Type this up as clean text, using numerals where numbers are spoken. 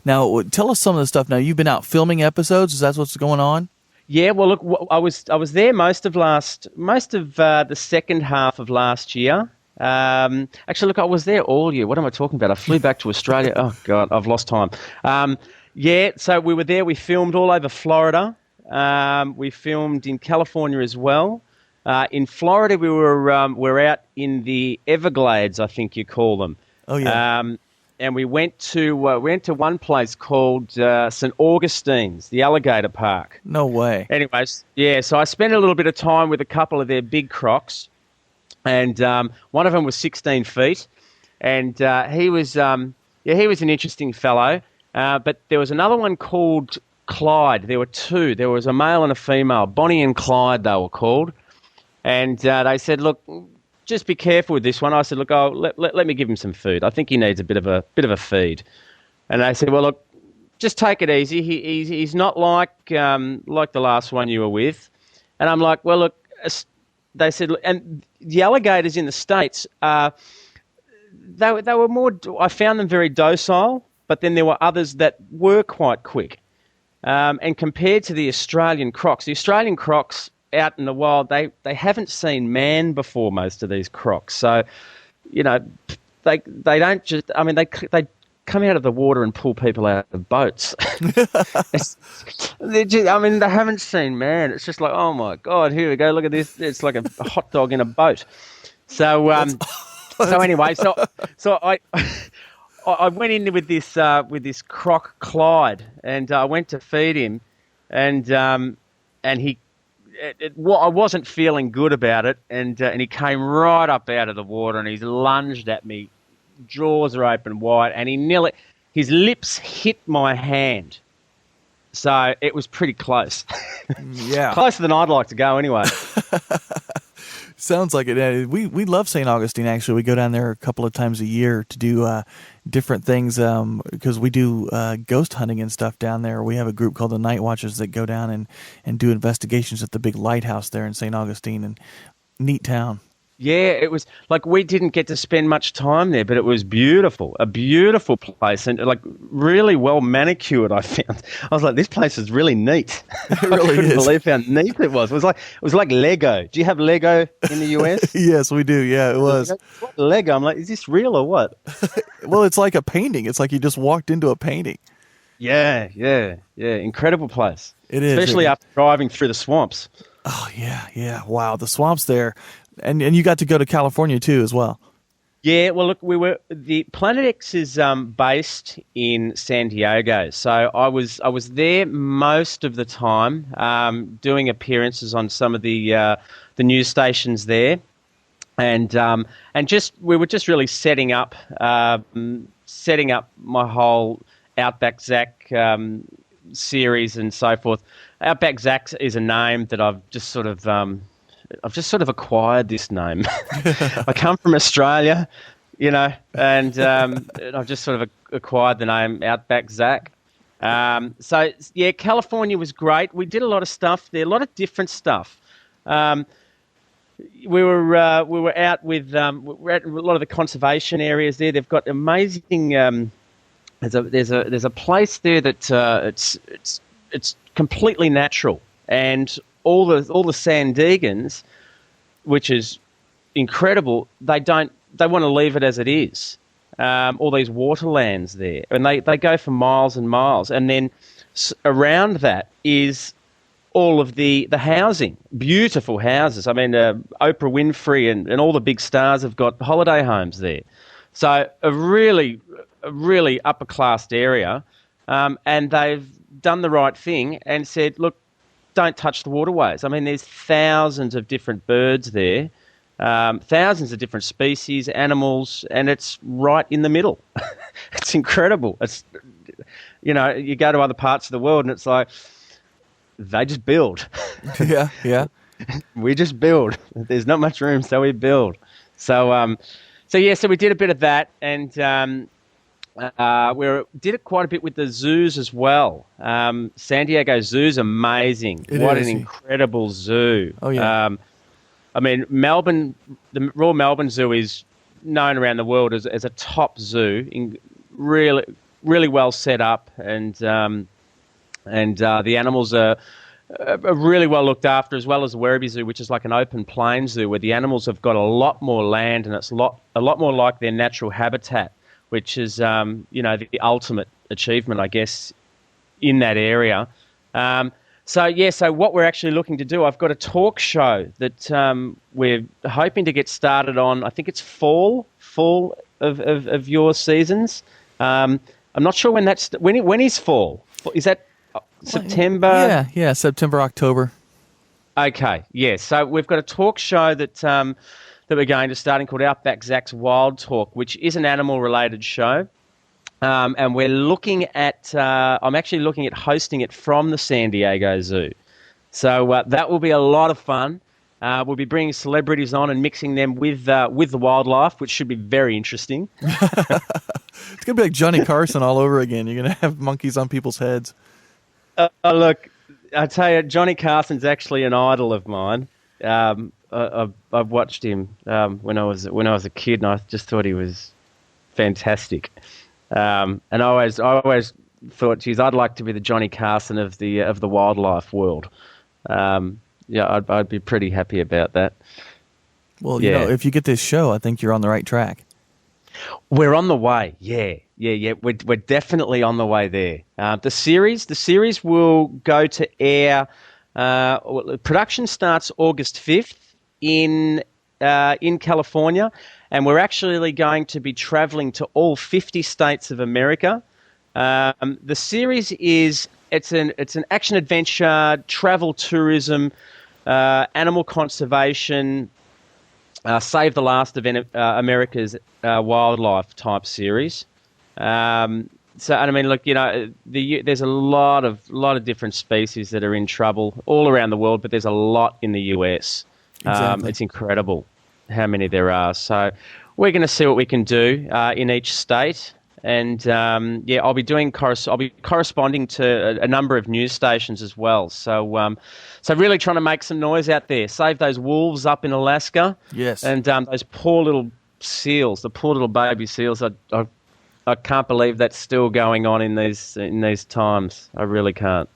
Now, tell us some of the stuff. Now, you've been out filming episodes. Is that what's going on? Yeah, well, look, I was there most of the second half of last year. Actually, look, I was there all year. What am I talking about? I flew back to Australia. Oh God, I've lost time. Yeah, so we were there. We filmed all over Florida. We filmed in California as well. In Florida, we're out in the Everglades, I think you call them. Oh, yeah. And we went to one place called St. Augustine's, the alligator park. No way. Anyways, yeah, so I spent a little bit of time with a couple of their big crocs, and one of them was 16 feet, and he was an interesting fellow. But there was another one called Clyde. There were two. There was a male and a female, Bonnie and Clyde, they were called, and they said, "Look, just be careful with this one." I said, "Look, let me give him some food. I think he needs a bit of a feed." And they said, "Well, look, just take it easy. He's not like the last one you were with." And I'm like, "Well, look," they said, and the alligators in the States, they were more. I found them very docile, but then there were others that were quite quick. And compared to the Australian crocs out in the wild, they haven't seen man before, most of these crocs. So, you know, they don't just, I mean, they come out of the water and pull people out of boats. They haven't seen man. It's just like, oh my God, here we go. Look at this. It's like a hot dog in a boat. So, anyway, so I went in with this croc Clyde, and I went to feed him, and he. I wasn't feeling good about it, and he came right up out of the water, and he's lunged at me, jaws are open wide, and his lips hit my hand. So it was pretty close. Yeah. Closer than I'd like to go anyway. Sounds like it. We love St. Augustine, actually. We go down there a couple of times a year to do different things because we do ghost hunting and stuff down there. We have a group called the Nightwatchers that go down and do investigations at the big lighthouse there in St. Augustine. And neat town. Yeah, it was like we didn't get to spend much time there, but it was beautiful, a beautiful place, and like really well manicured. I found. I was like, this place is really neat. It really I couldn't is. believe how neat it was. It was like Lego. Do you have Lego in the US? Yes, we do. Yeah, it was. It's like Lego. I'm like, is this real or what? Well, it's like a painting. It's like you just walked into a painting. Yeah. Incredible place. It is, especially after driving through the swamps. Oh yeah. Wow, the swamps there. And you got to go to California too as well. Yeah, well, look, the Planet X is based in San Diego, so I was there most of the time, doing appearances on some of the news stations there, and we were just really setting up my whole Outback Zack series and so forth. Outback Zack is a name that I've just sort of acquired this name. I come from Australia, and I've just sort of acquired the name Outback Zack. So yeah, California was great. We did a lot of stuff there, a lot of different stuff. We were out with we're at a lot of the conservation areas there. They've got amazing. There's a place there that it's completely natural, and all the Sandegans, which is incredible, they want to leave it as it is. All these waterlands there, and they go for miles and miles, and then around that is all of the housing, beautiful houses. I mean, Oprah Winfrey and all the big stars have got holiday homes there. So a really upper class area, and they've done the right thing and said, look, don't touch the waterways. I mean, there's thousands of different birds there, thousands of different species, animals, and it's right in the middle. It's incredible. It's, you go to other parts of the world and it's like, they just build. Yeah. We just build. There's not much room, so we build. So we did a bit of that, and we did it quite a bit with the zoos as well. San Diego Zoo's amazing. What an incredible zoo. Oh, yeah. I mean, Melbourne, the Royal Melbourne Zoo is known around the world as a top zoo. Really, really well set up, and the animals are really well looked after, as well as the Werribee Zoo, which is like an open plain zoo where the animals have got a lot more land and it's a lot more like their natural habitat, which is the ultimate achievement, I guess, in that area. So what we're actually looking to do, I've got a talk show that we're hoping to get started on. I think it's fall of your seasons. I'm not sure when that's when is fall. Is that September? Yeah, September, October. Okay, yeah. So we've got a talk show that we're going to starting called Outback Zack's Wild Talk, which is an animal-related show. And we're looking at, I'm actually looking at hosting it from the San Diego Zoo. So that will be a lot of fun. We'll be bringing celebrities on and mixing them with the wildlife, which should be very interesting. It's going to be like Johnny Carson all over again. You're going to have monkeys on people's heads. Look, I tell you, Johnny Carson's actually an idol of mine. I've watched him when I was a kid, and I just thought he was fantastic. And I always thought, geez, I'd like to be the Johnny Carson of the wildlife world. I'd be pretty happy about that. Well, you know, if you get this show, I think you're on the right track. We're on the way. Yeah. We're definitely on the way there. The series will go to air. Production starts August 5th in California, and we're actually going to be traveling to all 50 states of America. The series it's an action adventure, travel tourism, animal conservation, save the last of America's wildlife type series. So, and I mean, look, there's a lot of different species that are in trouble all around the world, but there's a lot in the US. Exactly. It's incredible how many there are. So we're going to see what we can do in each state. And I'll be corresponding to a number of news stations as well. So really trying to make some noise out there. Save those wolves up in Alaska. Yes. And those poor little seals, the poor little baby seals. I can't believe that's still going on in these times. I really can't.